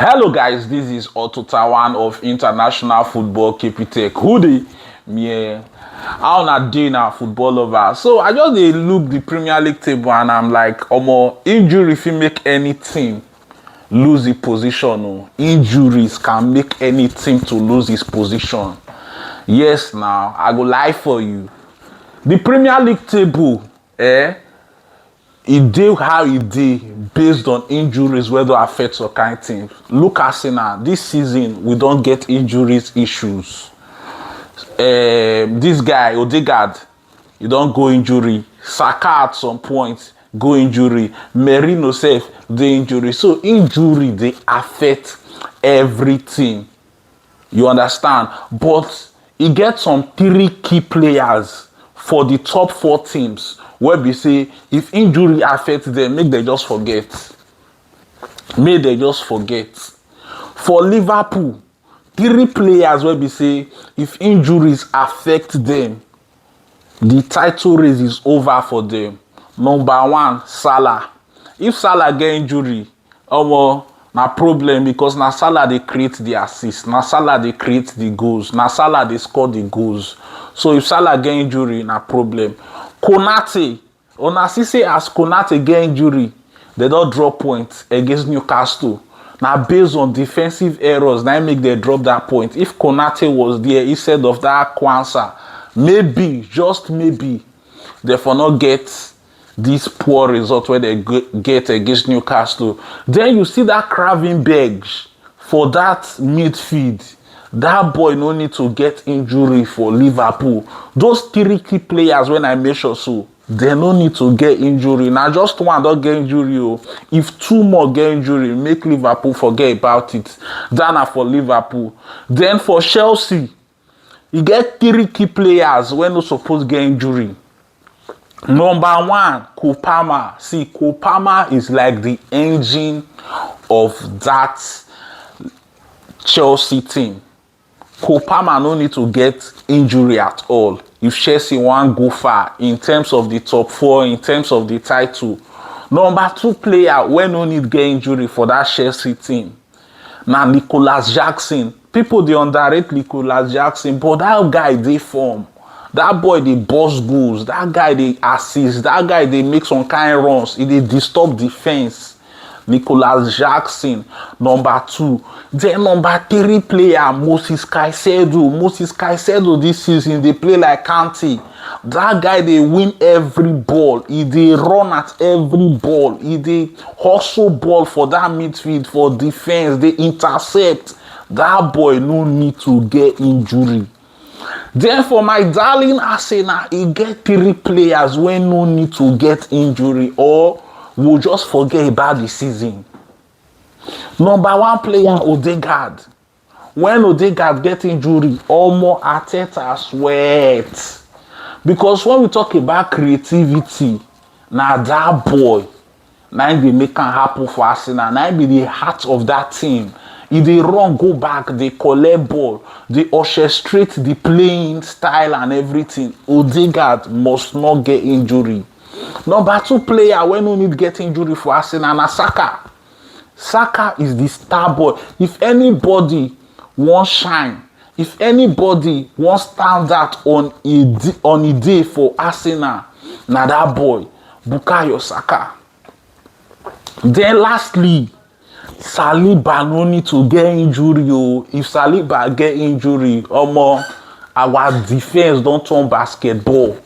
Hello guys, this is Otto Tawan of International Football Capitec. Hoodie, me, how na dey na football lover. So I just dey look the Premier League table and I'm like, omo, injury fit make any team lose the position. Oh. Injuries can make any team to lose its position. Yes, now I go lie for you. The Premier League table, e dey how e dey based on injuries wey don affect some kind teams. Look Arsenal, this season we don get injuries issues. This guy Odegaard, he don go injury. Saka at some point go injury. Merino sef dey injury. So injury dey affect everything. You understand? But e get some three key players for the top four teams wey be say if injury affect them, make dem just forget. Make dem just forget. For Liverpool, three players wey be say if injuries affect them, the title race is over for them. Number one, Salah. If Salah get injury, na problem because na Salah dey create the assist, na Salah dey create the goals, na Salah dey score the goals. So if Salah get injury, na problem. Konate, una see say as Konate get injury, they don drop points against Newcastle. Na based on defensive errors, na make dem drop that point. If Konate was there instead of that Kwanzaa, maybe, just maybe, they for not get this poor result where they get against Newcastle. Then you see that Gravenberch for that midfield. That boy no need to get injury for Liverpool. Those three key players, when I measure so, they no need to get injury. Now just one don't get injury. Oh. If two more get injury, make Liverpool forget about it. That for Liverpool. Then for Chelsea, you get three key players when no supposed get injury. Number one, Kopama. See, Kopama is like the engine of that Chelsea team. Kopama no need to get injury at all. If Chelsea want go far in terms of the top four, in terms of the title. Number two player when no need get injury for that Chelsea team. Now Nicholas Jackson. People they underrate Nicholas Jackson, but that guy they form. That boy they boss goals. That guy they assist. That guy they make some kind of runs. He they disturb defense. Nicholas Jackson, number two. Then number three player, Moses Caicedo. Moses Caicedo this season, they play like Kante. That guy, they win every ball. He they run at every ball. He they hustle ball for that midfield, for defense. They intercept. That boy no need to get injury. Then for my darling Arsenal, he get three players when no need to get injury or we'll just forget about the season. Number one player, Odegaard. When Odegaard get injury, almost Arteta sweat. Because when we talk about creativity, now that boy, now they make it happen for Arsenal. Now be the heart of that team. If they run, go back, they collect ball, they orchestrate the playing style and everything. Odegaard must not get injury. Number two player when no need get injury for Arsenal na Saka. Saka is the star boy. If anybody wants shine, if anybody wants stand out on a day for Arsenal, na that boy, Bukayo Saka. Then lastly, Saliba no need to get injury. Oh. If Saliba get injury, our defense don't turn basketball.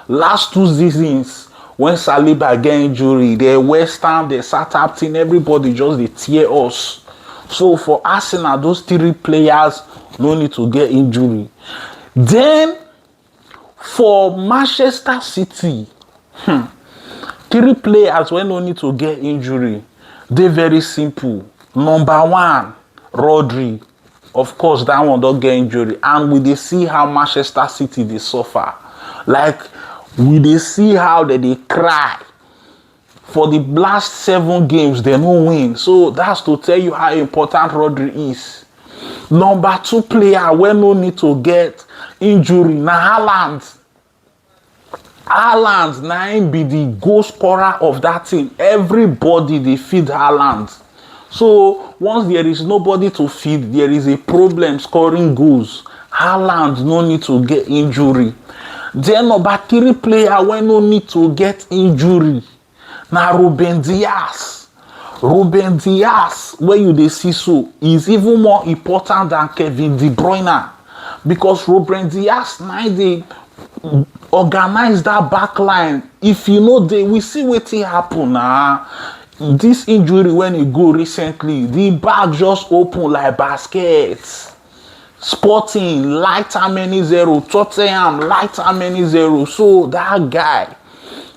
Last two seasons, when Saliba get injury, the West Ham, the Southampton, everybody just they tear us. So for Arsenal, those three players no need to get injury. Then for Manchester City, three players when no need to get injury. They very simple. Number one, Rodri. Of course, that one don't get injury. And we dey see how Manchester City they suffer. Like we dey see how they cry. For the last 7 games, they no win. So that's to tell you how important Rodri is. Number two player when no need to get injury. Na Haaland. Haaland na him be the goal scorer of that team. Everybody they feed Haaland. So once there is nobody to feed, there is a problem scoring goals. Haaland no need to get injury. Then number 3 player wey no need to get injury na Ruben Dias. Ruben Dias, wey you dey see so, is even more important than Kevin De Bruyne, because Ruben Dias na dey organize that back line. If you know dey, we see wetin happen na. This injury when he go recently, the bag just open like baskets. Sporting light how many 0, Tottenham light how many 0. So that guy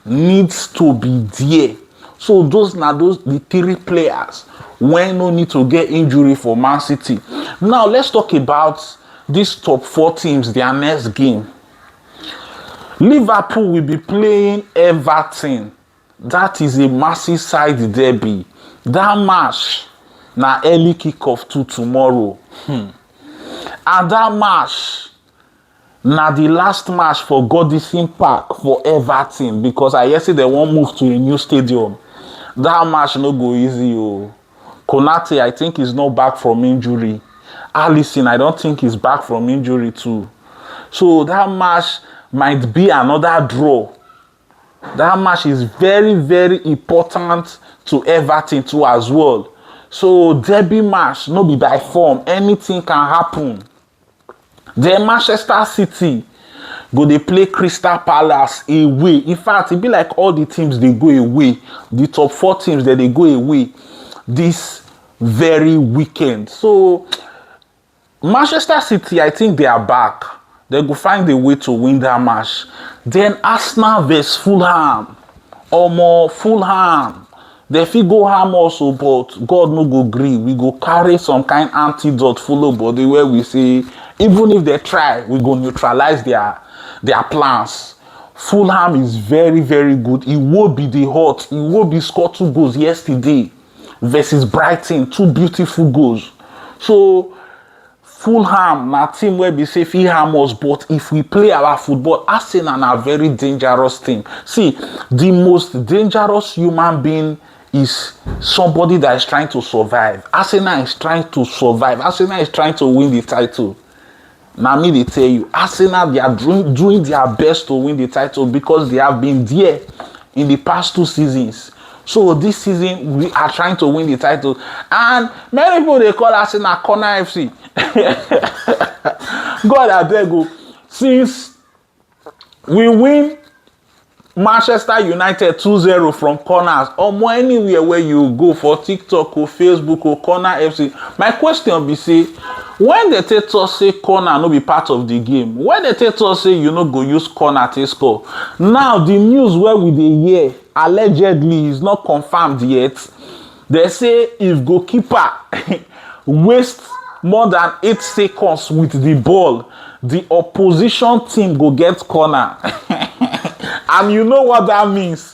needs to be there. So those the 3 players when no need to get injury for Man City. Now let's talk about these top 4 teams, their next game. Liverpool will be playing Everton. That is a massive side derby. That match na early kickoff to tomorrow. And that match na the last match for Goodison Park for Everton, because I hear say they won't move to a new stadium. That match no go easy. Konate, I think, is not back from injury. Alisson, I don't think he's back from injury too. So that match might be another draw. That match is very, very important to Everton too as well. So derby match, no be by form. Anything can happen. Then Manchester City go dey play Crystal Palace away. In fact, it be like all the teams they go away. The top 4 teams that they go away this very weekend. So Manchester City, I think they are back. They go find a way to win that match. Then Arsenal vs Fulham. Fulham. They fit go harm also, but God no go gree. We go carry some kind antidote follow body where we say, even if they try, we go neutralize their plans. Fulham is very, very good. It will be the hot. It will be scored 2 goals yesterday versus Brighton. 2 beautiful goals. So Fulham na team where we say fit harm us, but if we play our football, Arsenal na very dangerous team. See, the most dangerous human being is somebody that is trying to survive. Arsenal is trying to survive. Arsenal is trying to win the title. Now me they tell you, Arsenal, they are doing their best to win the title because they have been there in the past 2 seasons. So this season we are trying to win the title, and many people they call Arsenal corner FC. God, I beg you, since we win Manchester United 2-0 from corners, or more anywhere where you go for TikTok or Facebook or corner FC, my question be say, when they tell us say corner no be part of the game, when they tell us say you no go use corner to score, now the news where we dey hear allegedly is not confirmed yet. They say if goalkeeper waste more than 8 seconds with the ball, the opposition team go get corner. And you know what that means.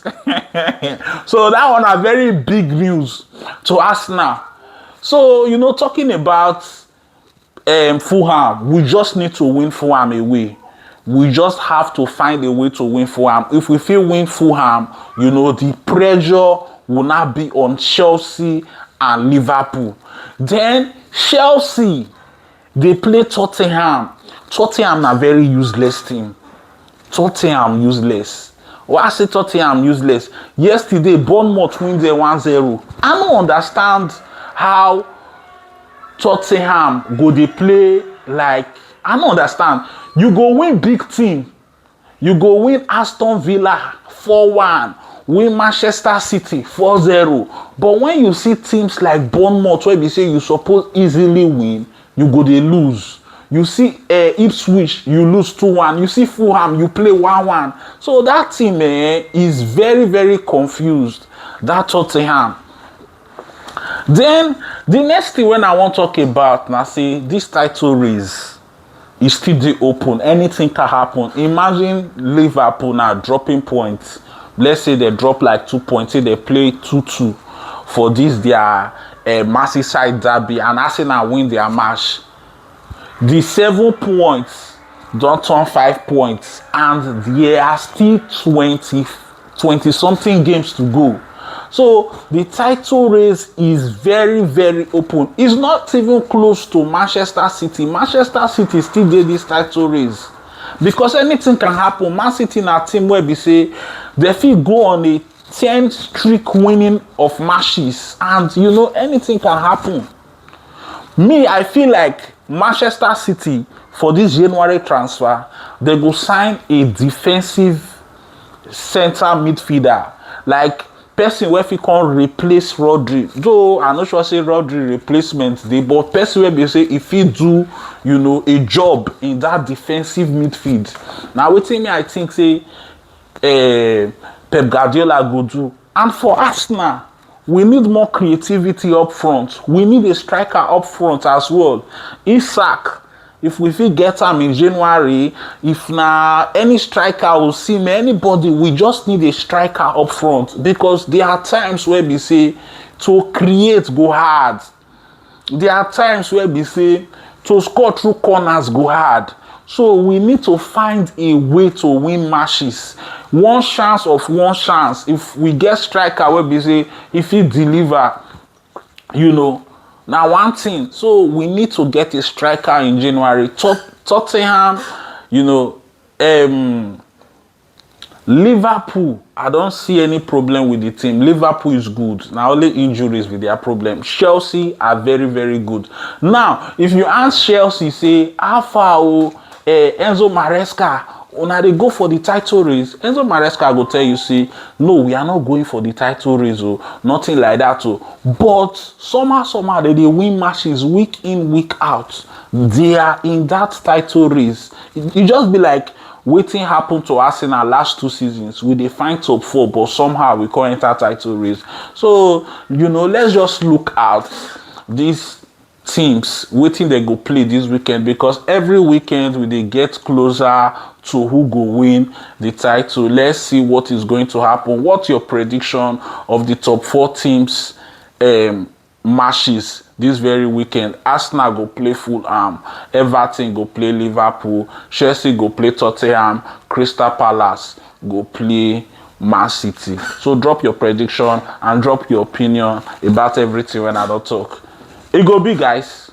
So that one are very big news to us now. So, you know, talking about Fulham, we just need to win Fulham away. We just have to find a way to win Fulham. If we feel win Fulham, you know, the pressure will not be on Chelsea and Liverpool. Then Chelsea, they play Tottenham. Tottenham are very useless team. Tottenham useless. Why I say Tottenham useless? Yesterday, Bournemouth win there 1-0. I don't understand how Tottenham go they play like, I don't understand. You go win big team. You go win Aston Villa 4-1. Win Manchester City 4-0. But when you see teams like Bournemouth, where we say you suppose easily win, you go they lose. You see Ipswich, you lose 2-1. You see Fulham, you play 1-1. So that team is very, very confused. That Tottenham. Then the next thing when I want to talk about, now say this title race is still the open. Anything can happen. Imagine Liverpool now dropping points. Let's say they drop like 2 points. Say they play 2-2 for this their Merseyside derby, and Arsenal win their match. The 7 points don't turn 5 points, and there are still 20 something games to go. So the title race is very, very open. It's not even close to Manchester City. Manchester City still did this title race. Because anything can happen. Man City na team where we say they fit go on a 10 streak winning of matches, and you know anything can happen. Me, I feel like Manchester City for this January transfer, they go sign a defensive center midfielder, like person wey fit come replace Rodri. Though I no sure say Rodri replacement dey, but person wey be say e fit do, you know, a job in that defensive midfield. Na wetin me I think say Pep Guardiola go do. And for Arsenal, we need more creativity up front. We need a striker up front as well. Isak, if we fit get am in January, if na any striker will see me, anybody, we just need a striker up front, because there are times where we say to create go hard. There are times where we say to score through corners go hard. So we need to find a way to win matches. One chance. If we get striker where we say if he deliver, you know, now one thing. So we need to get a striker in January. Tottenham, you know, Liverpool, I don't see any problem with the team. Liverpool is good. Now only injuries with their problem. Chelsea are very, very good. Now, if you ask Chelsea, say, how far Enzo Maresca, when they go for the title race, Enzo Maresca will tell you, say, no, we are not going for the title race, nothing like that. But somehow they win matches week in, week out. They are in that title race. You just be like, wetin happen to Arsenal last 2 seasons? We dey find top 4, but somehow we can't enter title race. So, you know, let's just look at these teams, wetin they go play this weekend, because every weekend we dey get closer to who go win the title. Let's see what is going to happen. What's your prediction of the top 4 teams matches this very weekend? Arsenal go play Fulham, Everton go play Liverpool, Chelsea go play Tottenham, Crystal Palace go play Man City. So drop your prediction and drop your opinion about everything when I don't talk. It go be, guys.